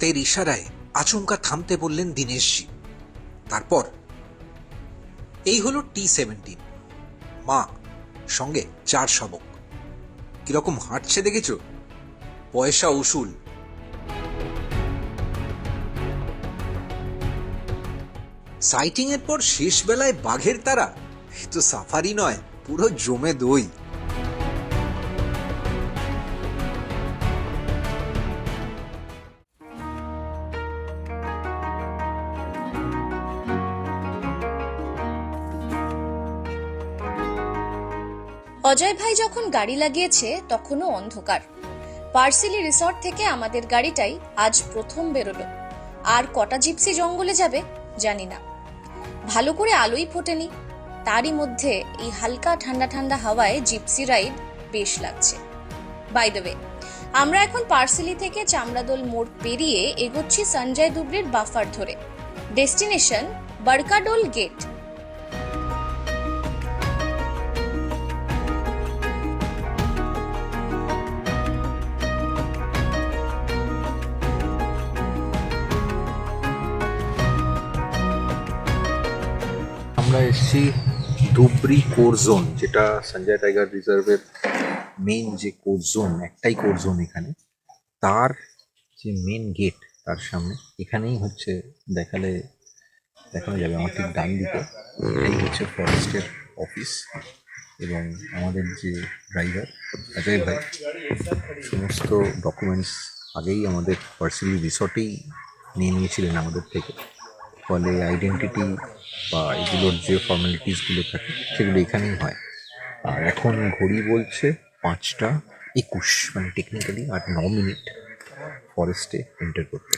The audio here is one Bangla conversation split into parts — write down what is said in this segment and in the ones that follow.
হাতের ইশারায় আচমকা থামতে বললেন দীনেশজি। তারপর এই হলো T-17, মা সঙ্গে 4 শাবক। কিরকম হাঁটছে দেখেছো? পয়সা উসুল। সাইটিং এর পর শেষ বেলায় বাঘের তারা, এ তো সাফারি নয়, পুরো জমে দই। অজয় ভাই যখন গাড়ি লাগিয়েছে তখনও অন্ধকার। পার্সিলি রিসর্ট থেকে আমাদের গাড়িটাই আজ প্রথম বেরোলো। আর কটা জিপসি জঙ্গলে যাবে জানি না, ভালো করে আলোই ফোটেনি। তারই মধ্যে এই হালকা ঠান্ডা ঠান্ডা হাওয়ায় জিপসি রাইড বেশ লাগছে। বাই দ্য ওয়ে, আমরা এখন পার্সিলি থেকে চামড়াদোল মোড় পেরিয়ে এগোচ্ছি সঞ্জয় দুবরির বাফার ধরে। Destination Barkadol gate. আমরা এসেছি ধুবড়ি কোর জোন, যেটা সঞ্জয় টাইগার রিজার্ভের মেইন যে কোর জোন, একটাই কোর জোন এখানে। তার যে মেন গেট, তার সামনে এখানেই হচ্ছে দেখানো যাবে আমার ঠিক ডান দিকে। এটাই হচ্ছে ফরেস্টের অফিস, এবং আমাদের যে ড্রাইভার অজয় ভাই সমস্ত ডকুমেন্টস আগেই আমাদের পার্সিলি রিসর্টেই নিয়ে নিয়েছিলেন আমাদের থেকে। ফলে আইডেন্টিটি বা এগুলোর যে ফর্মালিটিসগুলো থাকে সেগুলো এখানেই হয়। আর এখন ঘড়ি বলছে 5টা 21, মানে টেকনিক্যালি আর 9 মিনিট ফরেস্টে এন্টার করতে।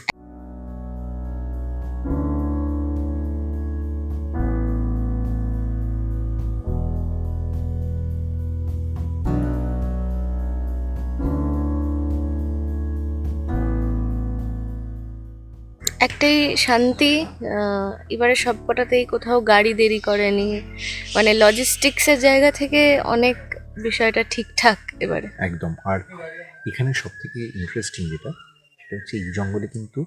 একটাই শান্তি, এবারে সবকটাতেই কোথাও গাড়ি দেরি করেনি, মানে লজিস্টিক্সের জায়গা থেকে অনেক বিষয়টা ঠিকঠাক এবারে একদম। আর এখানে সব থেকে ইন্টারেস্টিং যেটা, সেটা হচ্ছে এই জঙ্গলে কিন্তু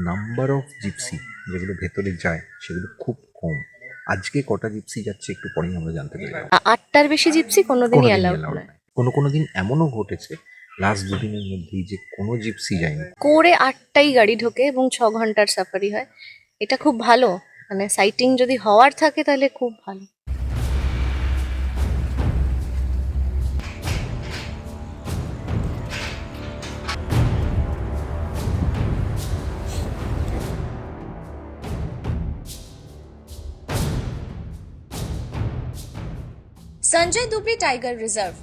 নাম্বার অফ জিপসি যেগুলো ভেতরে যায় সেগুলো খুব কম। আজকে কটা জিপসি যাচ্ছে একটু পরেই আমরা জানতে পারি। 8টার বেশি জিপসি কোনোদিনই অ্যালাউড নয়। কোনো দিন এমনও ঘটেছে লাস্ট দুদিনের মধ্যেই যে কোনো জিপসি যায়নি। করে 8টাই গাড়ি ঢোকে এবং 6 ঘন্টার সাফারি হয়। এটা খুব ভালো, মানে সাইটিং যদি হওয়ার থাকে তাহলে খুব ভালো। সঞ্জয় দুবরি টাইগার রিজার্ভ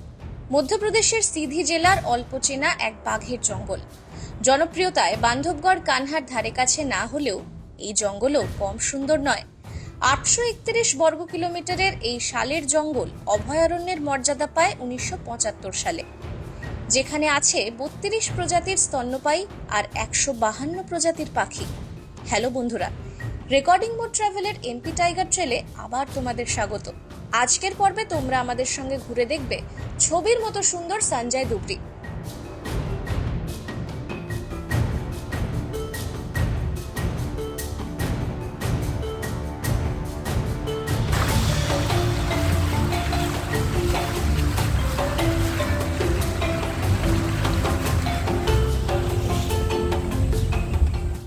মধ্যপ্রদেশের সিধি জেলার অল্প চেনা এক বাঘের জঙ্গল। জনপ্রিয়তায় বান্ধবগড় কানহার ধারে কাছে না হলেও এই জঙ্গলও কম সুন্দর নয়। 831 বর্গ কিলোমিটারের এই শালের জঙ্গল অভয়ারণ্যের মর্যাদা পায় 1975 সালে, যেখানে আছে 32 প্রজাতির স্তন্যপায়ী আর 152 প্রজাতির পাখি। হ্যালো বন্ধুরা, রেকর্ডিং মোড ট্রাভেলের এমপি টাইগার ট্রেলে আবার তোমাদের স্বাগত। আজকের পর্বে তোমরা আমাদের সঙ্গে ঘুরে দেখবে ছবির মতো সুন্দর সঞ্জয় দুবরি।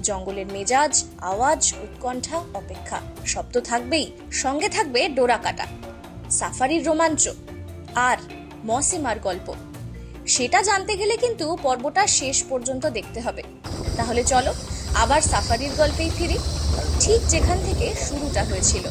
জঙ্গলের মেজাজ, আওয়াজ, উৎকণ্ঠা, অপেক্ষা সব তো থাকবেই, সঙ্গে থাকবে ডোরা কাটা, সাফারির রোমাঞ্চ আর মসিমার গল্প। সেটা জানতে গেলে কিন্তু পর্বটা শেষ পর্যন্ত দেখতে হবে। তাহলে চলো আবার সাফারির গল্পেই ফিরি, ঠিক যেখান থেকে শুরুটা হয়েছিল।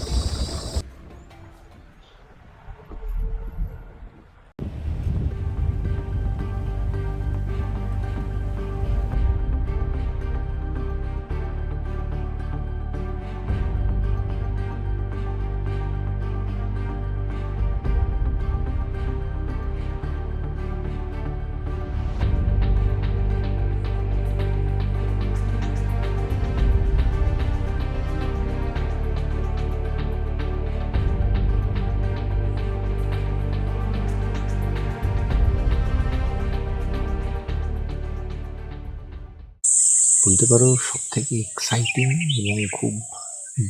এবারও সব থেকে এক্সাইটিং এবং খুব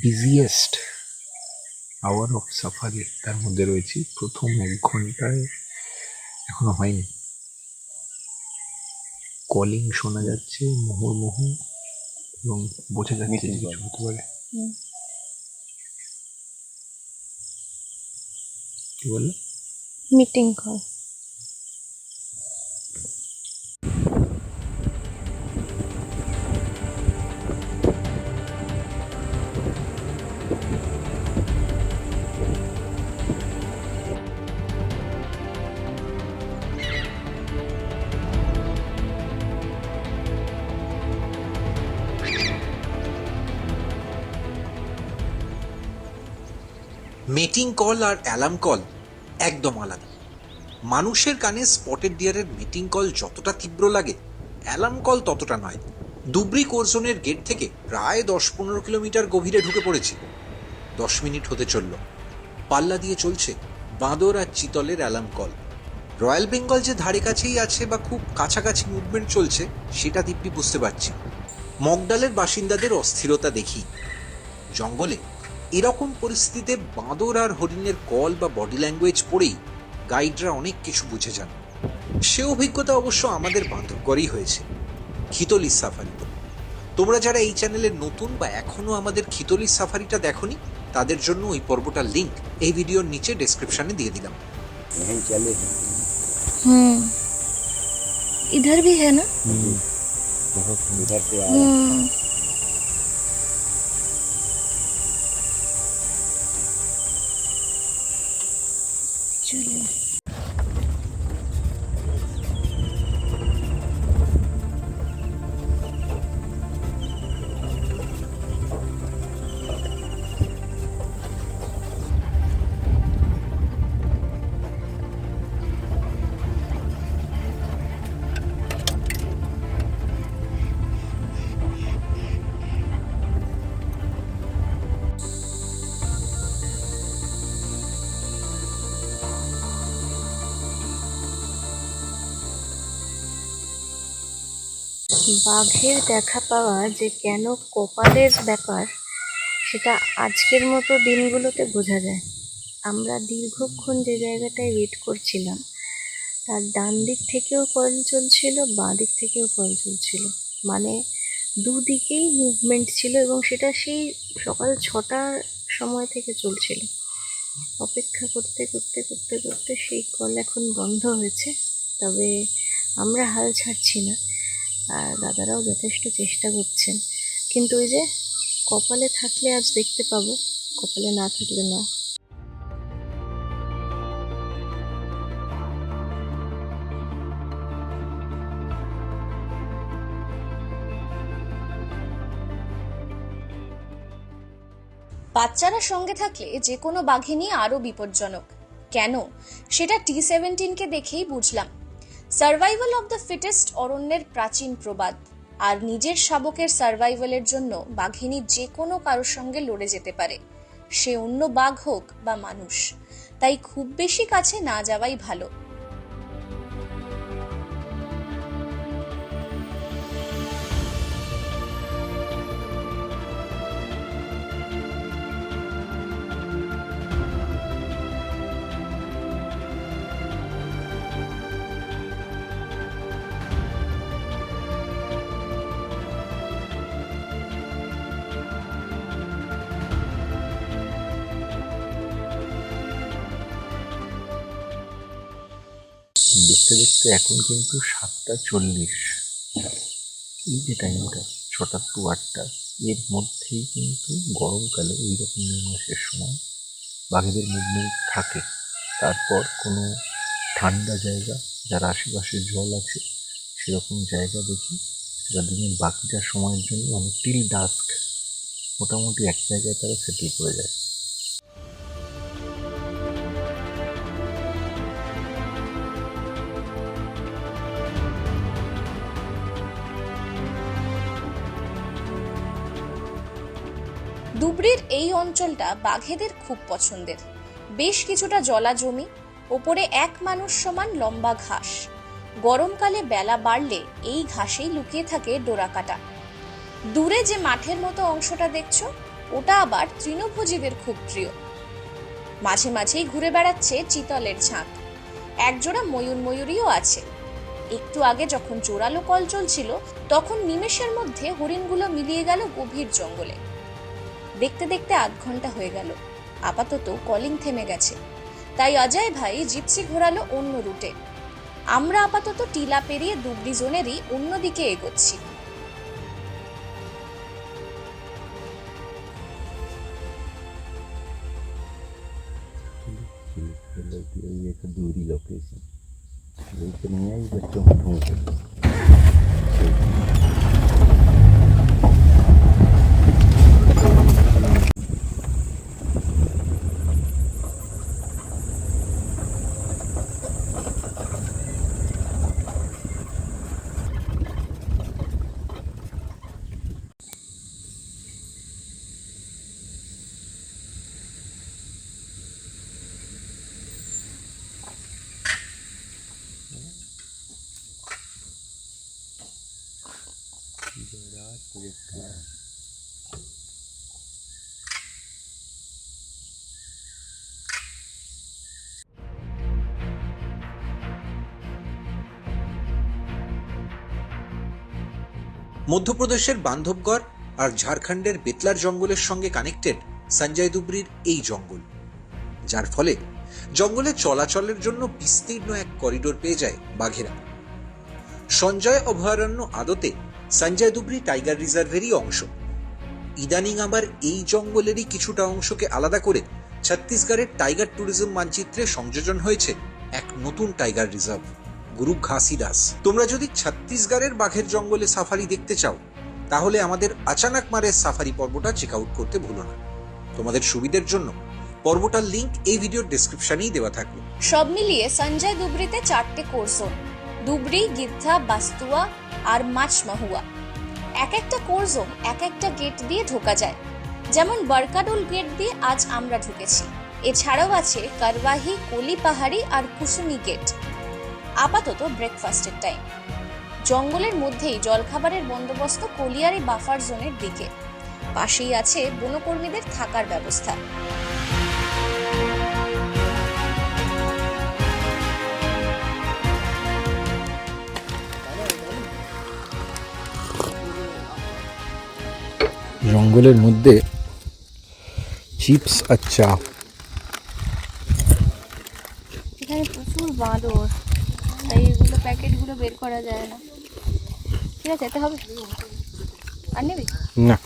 বিজিয়েস্ট আওয়ার অফ সাফারি তার মধ্যে রয়েছি। প্রথম 1 ঘন্টায় এখনো হয়নি, কলিং শোনা যাচ্ছে মুহুর্মুহু, এবং বোঝা যাচ্ছে যে কিছু হতে পারে। কি বললে? Meeting call. মিটিং কল আর অ্যালার্ম কল একদম আলাদা। মানুষের কানে স্পটেড ডিয়ারের মিটিং কল যতটা তীব্র লাগে, অ্যালার্ম কল ততটা নয়। ধুবড়ি কোরজোনের গেট থেকে প্রায় 10-15 কিলোমিটার গভীরে ঢুকে পড়েছি। 10 মিনিট হতে চলল। পাল্লা দিয়ে চলছে বাঁদর আর চিতলের অ্যালার্ম কল। রয়্যাল বেঙ্গল যে ধারে কাছেই আছে বা খুব কাছাকাছি মুভমেন্ট চলছে সেটা দিব্যি বুঝতে পারছি। মগডালের বাসিন্দাদের অস্থিরতা দেখি। জঙ্গলে এরকম পরিস্থিতিতে বাঁদর আর হরিণের কল বা বডি ল্যাঙ্গুয়েজ পড়েই গাইডরা অনেক কিছু বুঝে যান। সে অভিজ্ঞতা অবশ্য আমাদের বান্ধবগড়েই হয়েছে, খিতলির সাফারি। তোমরা যারা এই চ্যানেলের নতুন বা এখনো আমাদের খিতলির সাফারিটা দেখোনি, তাদের জন্য ওই পর্বটার লিংক এই ভিডিওর নিচে ডেসক্রিপশনে দিয়ে দিলাম। इधर भी है ना? इधर से आ रहा है। चलिए। বাঘের দেখা পাওয়া যে কেন কপালের ব্যাপার, সেটা আজকের মতো দিনগুলোতে বোঝা যায়। আমরা দীর্ঘক্ষণ যে জায়গাটায় ওয়েট করছিলাম, তার ডান দিক থেকেও কল চলছিল, বাঁ দিক থেকেও কল চলছিল, মানে দুদিকেই মুভমেন্ট ছিল, এবং সেটা সেই সকাল 6টার সময় থেকে চলছিল। অপেক্ষা করতে করতে করতে করতে সেই কল এখন বন্ধ হয়েছে, তবে আমরা হাল ছাড়ছি না, আর দাদারাও যথেষ্ট চেষ্টা করছেন। কিন্তু ওই যে কপালে থাকলে আজ দেখতে পাবো, কপালে না থাকলে না। বাচ্চারা সঙ্গে থাকলে যে কোনো বাঘিনী আরো বিপজ্জনক। কেন, সেটা T-17কে দেখেই বুঝলাম। সার্ভাইভাল অফ দ্য ফিটেস্ট অরণ্যের প্রাচীন প্রবাদ, আর নিজের শাবকের সার্ভাইভালের জন্য বাঘিনী যে কোনো কারোর সঙ্গে লড়ে যেতে পারে, সে অন্য বাঘ হোক বা মানুষ। তাই খুব বেশি কাছে না যাওয়াই ভালো। দেখতে দেখতে এখন কিন্তু 7:40, এই যে টাইমটা 6টা to 8টা, এর মধ্যেই কিন্তু গরমকালে এইরকম মে মাসের সময় বাঘেদের মুভমেন্ট থাকে। তারপর কোনো ঠান্ডা জায়গা, যার আশেপাশে জল আছে, সেরকম জায়গা দেখি তারা দিনের বাকিটা সময়ের জন্য, মানে টিল ডাস্ক, মোটামুটি এক জায়গায় তারা সেটেল করে যায়। ধুবড়ির এই অঞ্চলটা বাঘেদের খুব পছন্দের। বেশ কিছুটা জলা জমি, ওপরে এক মানুষ সমান লম্বা ঘাস। গরমকালে বেলা বাড়লে এই ঘাসেই লুকিয়ে থাকে ডোরাকাটা। দূরে যে মাঠের মতো অংশটা দেখছো, ওটা আবার তৃণভোজীদের খুব প্রিয়। মাঝে মাঝেই ঘুরে বেড়াচ্ছে চিতলের ঝাঁক, একজোড়া ময়ূরীও আছে। একটু আগে যখন জোরালো কল চলছিল, তখন নিমেষের মধ্যে হরিণগুলো মিলিয়ে গেল গভীর জঙ্গলে। দেখতে দেখতে আধ ঘন্টা হয়ে গেল, আপাতত কলিং থেমে গেছে। তাই অজয় ভাই জিপসি ঘোরালো অন্য রুটে। আমরা আপাতত টিলা পেরিয়ে ধুবড়ি জোনেরই অন্যদিকে এগোচ্ছি। ये एक दूरी लोकेशन लेकिन यही बच्चों को ढूंढ মধ্যপ্রদেশের বান্ধবগড় আর ঝাড়খণ্ডের বেতলার জঙ্গলের সঙ্গে কানেক্টেড সঞ্জয় দুবরির এই জঙ্গল, যার ফলে জঙ্গলে চলাচলের জন্য বিস্তীর্ণ এক করিডোর পেয়ে যায় বাঘেরা। সঞ্জয় অভয়ারণ্য আদতে সঞ্জয় দুবরি টাইগার রিজার্ভেরই অংশ। ইদানিং আবার এই জঙ্গলেরই কিছুটা অংশকে আলাদা করে ছত্তিশগড়ের টাইগার ট্যুরিজম মানচিত্রে সংযোজন হয়েছে এক নতুন টাইগার রিজার্ভ, গুরু ঘাসিদাস। তোমরা যদি ছত্তিশগড়ের বাঘের জঙ্গলে সাফারি দেখতে চাও, তাহলে আমাদের আচানক মারের সাফারি পর্বটা চেক আউট করতে ভুলো না। তোমাদের সুবিধার জন্য পর্বটার লিংক এই ভিডিওর ডেসক্রিপশনেই দেওয়া থাকবে। সব মিলিয়ে সঞ্জয় দুবরিতে 4টে কোর জোন, দুবরি, গিদ্ধা, বাস্তুয়া আর মাছমাহুয়া। এক একটা কোর জোন এক একটা গেট দিয়ে ঢোকা যায়। যেমন বরকাডোল গেট দিয়ে আজ আমরা ঢুকেছি। এছাড়াও আছে কারওয়াহি, কলি পাহাড়ি আর কুসুমি গেট। আপাতত ব্রেকফাস্টের টাইম। জঙ্গলের মধ্যেই জলখাবারের বন্দোবস্ত কলিয়ারি বাফার জোনের দিকে। পাশেই আছে বনকর্মীদের থাকার ব্যবস্থা। জঙ্গলের মধ্যে চিপস আর চা। এখানে প্রচুর বাঁদর, তাই এগুলো প্যাকেটগুলো বের করা যায় না। ঠিক আছে, যেতে হবে। আর নিবি না,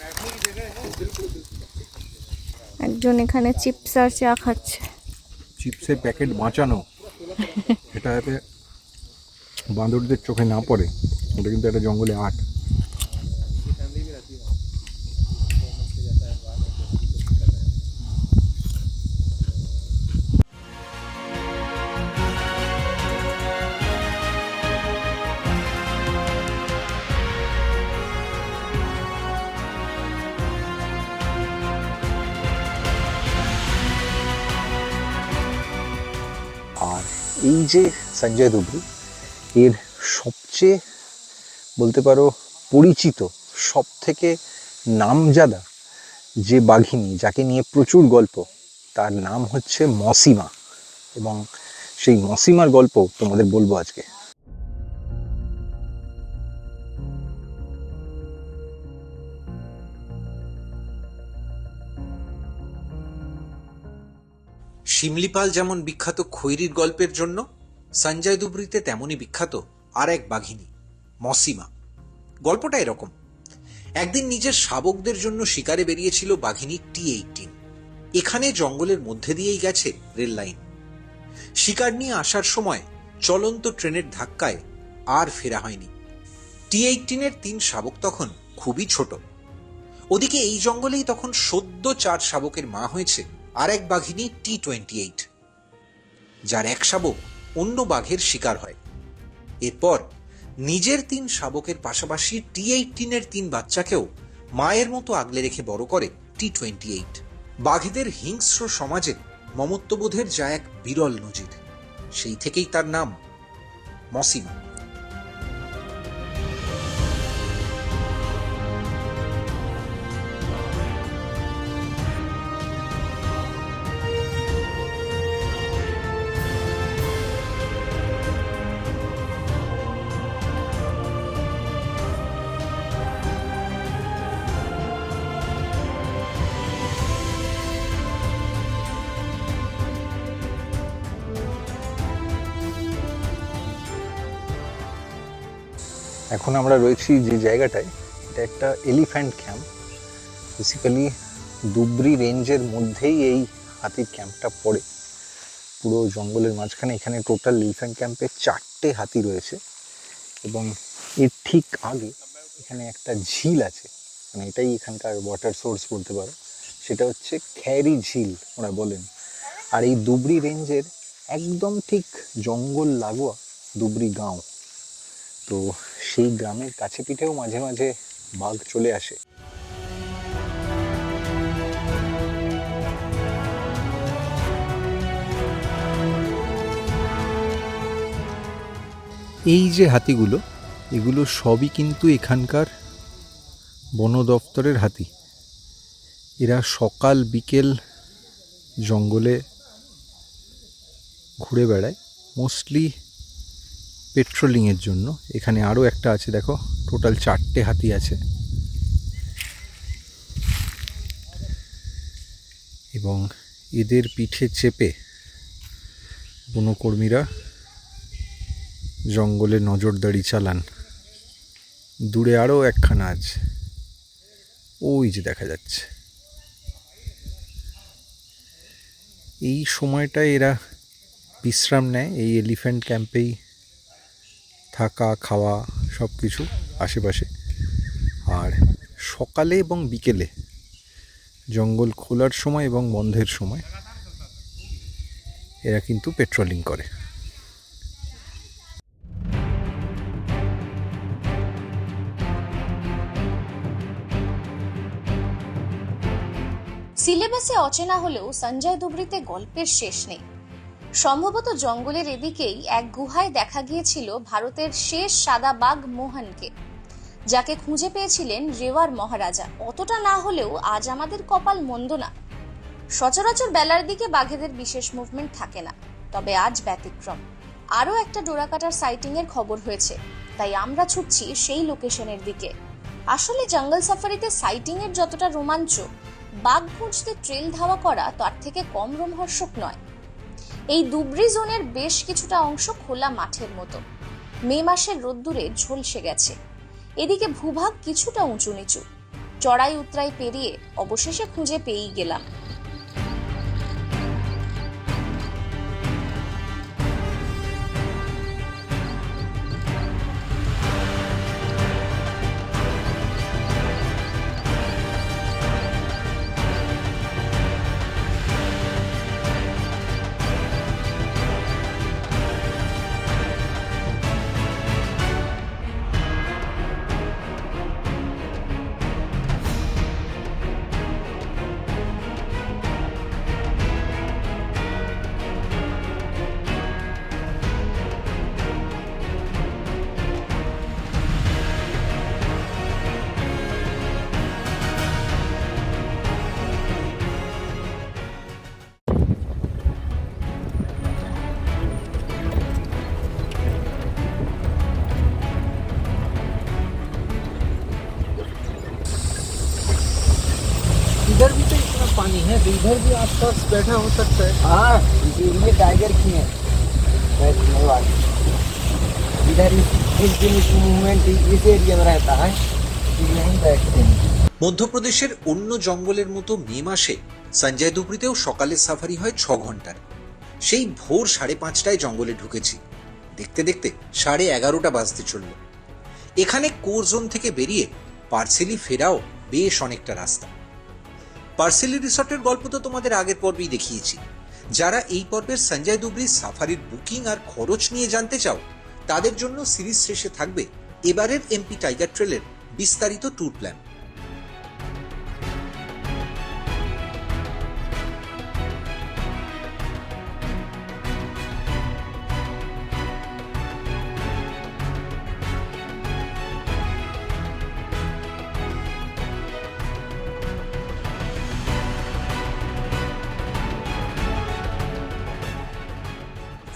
একজন এখানে চিপস আর চা খাচ্ছে। চিপসের প্যাকেট বাঁচানো, এটা যাতে বাঁদরদের চোখে না পড়ে, ওটা কিন্তু একটা জঙ্গলে আর্ট। আর এই যে সঞ্জয় দুবরি, এর সবচেয়ে বলতে পারো পরিচিত, সব থেকে নামজাদা যে বাঘিনী, যাকে নিয়ে প্রচুর গল্প, তার নাম হচ্ছে মসিমা। এবং সেই মসিমার গল্প তোমাদের বলবো আজকে। শিমলিপাল যেমন বিখ্যাত খৈরির গল্পের জন্য, সঞ্জয় দুবরিতে তেমনই বিখ্যাত আর এক বাঘিনী, মসিমা। গল্পটা এরকম: একদিন নিজের শাবকদের জন্য শিকারে বেরিয়েছিল বাঘিনী T-18। এখানে জঙ্গলের মধ্যে দিয়েই গেছে রেল লাইন। শিকার নিয়ে আসার সময় চলন্ত ট্রেনের ধাক্কায় আর ফেরা হয়নি। T-18-এর 3 শাবক তখন খুবই ছোট। ওদিকে এই জঙ্গলেই তখন সদ্য 4 শাবকের মা হয়েছে আর এক বাঘিনী T-28, যার এক শাবক অন্য বাঘের শিকার হয়। এরপর নিজের 3 শাবকের পাশাপাশি T-18-এর 3 বাচ্চাকেও মায়ের মতো আগলে রেখে বড় করে T-28। বাঘেদের হিংস্র সমাজে মমত্ববোধের যা এক বিরল নজির, সেই থেকেই তার নাম মসিমা। এখন আমরা রয়েছি যে জায়গাটায়, এটা একটা এলিফ্যান্ট ক্যাম্প। বেসিক্যালি ধুবড়ি রেঞ্জের মধ্যেই এই হাতির ক্যাম্পটা পড়ে, পুরো জঙ্গলের মাঝখানে। এখানে টোটাল এলিফ্যান্ট ক্যাম্পে 4টে হাতি রয়েছে এবং এর ঠিক আগে এখানে একটা ঝিল আছে, মানে এটাই এখানকার ওয়াটার সোর্স বলতে পারো। সেটা হচ্ছে খ্যারি ঝিল ওরা বলেন। আর এই ধুবড়ি রেঞ্জের একদম ঠিক জঙ্গল লাগোয়া ধুবড়ি গাঁও, তো সেই গ্রামের কাছে পিঠেও মাঝে মাঝে বাঘ চলে আসে। এই যে হাতিগুলো, এগুলো সবই কিন্তু এখানকার বন দপ্তরের হাতি। এরা সকাল বিকেল জঙ্গলে ঘুরে বেড়ায়, মোস্টলি পেট্রোলিংয়ের জন্য। এখানে আরও একটা আছে, দেখো, টোটাল 4টে হাতি আছে। এবং এদের পিঠে চেপে বনকর্মীরা জঙ্গলে নজরদারি চালান। দূরে আরও একখানা আছে, ওই যে দেখা যাচ্ছে। এই সময়টায় এরা বিশ্রাম নেয় এই এলিফ্যান্ট ক্যাম্পেই, থাকা খাওয়া সব কিছু আশেপাশে। আর সকালে এবং বিকেলে জঙ্গল খোলার সময় এবং বন্ধের সময় এরা কিন্তু পেট্রোলিং করে। সিলেবাসে অচেনা হলেও সঞ্জয় ধুবড়িতে গল্পের শেষ নেই। সম্ভবত জঙ্গলের এদিকেই এক গুহায় দেখা গিয়েছিল ভারতের শেষ সাদা বাঘ মোহনকে, যাকে খুঁজে পেয়েছিলেন রেওয়ার মহারাজা। অতটা না হলেও আজ আমাদের কপাল মন্দ না। সচরাচর বেলার দিকে বাঘেদের বিশেষ মুভমেন্ট থাকে না, তবে আজ ব্যতিক্রম। আরও একটা ডোরাকাটার সাইটিং এর খবর হয়েছে, তাই আমরা ছুটছি সেই লোকেশনের দিকে। আসলে জঙ্গল সাফারিতে সাইটিং এর যতটা রোমাঞ্চ, বাঘ খুঁজতে ট্রেল ধাওয়া করা তার থেকে কম রোমহর্ষক নয়। এই ধুবড়ি জোনের বেশ কিছুটা অংশ খোলা মাঠের মতো, মে মাসের রোদ্দুরে ঝলসে গেছে। এদিকে ভূভাগ কিছুটা উঁচু নিচু, চড়াই উতরাই পেরিয়ে অবশেষে খুঁজে পেয়েই গেলাম। इधर भी तो इतना पानी है, तो इधर भी आसपास बैठा हो सकता है। हाँ, ये टाइगर की है बैठने वाली। इधर इस मूवमेंट इस एरिया में रहता है, यहीं बैठते हैं। মধ্যপ্রদেশের অন্য জঙ্গলের মতো মে মাসে সঞ্জয় ধুবড়িতেও সকালের সাফারি হয় 6 ঘন্টার। সেই ভোর 5:30টায় জঙ্গলে ঢুকেছি, দেখতে দেখতে 11:30টা বাজতে চলল। এখানে কোর জোন থেকে বেরিয়ে পার্সেলি ফেরাও বেশ অনেকটা রাস্তা। পার্সেলি রিসর্টের গল্প তো তোমাদের আগের পর্বেই দেখিয়েছি। যারা এই পর্বের সঞ্জয় ধুবড়ির সাফারির বুকিং আর খরচ নিয়ে জানতে চাও, তাদের জন্য সিরিজ শেষে থাকবে এবারের এমপি টাইগার ট্রেলের বিস্তারিত ট্যুর প্ল্যান।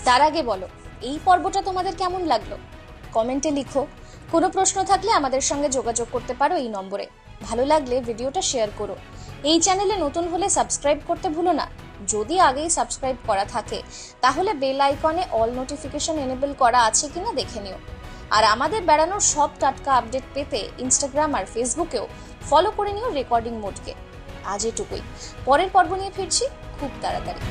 তার আগে বলো, এই পর্বটা তোমাদের কেমন লাগলো? কমেন্টে লিখো। কোনো প্রশ্ন থাকলে আমাদের সঙ্গে যোগাযোগ করতে পারো এই নম্বরে। ভালো লাগলে ভিডিওটা শেয়ার করো। এই চ্যানেলে নতুন হলে সাবস্ক্রাইব করতে ভুলো না। যদি আগেই সাবস্ক্রাইব করা থাকে তাহলে বেল আইকনে অল নোটিফিকেশন এনেবল করা আছে কিনা দেখে নিও। আর আমাদের বেড়ানোর সব টাটকা আপডেট পেতে ইনস্টাগ্রাম আর ফেসবুকেও ফলো করে নিও রেকর্ডিং মোডকে। আজ এটুকুই, পরের পর্ব নিয়ে ফিরছি খুব তাড়াতাড়ি।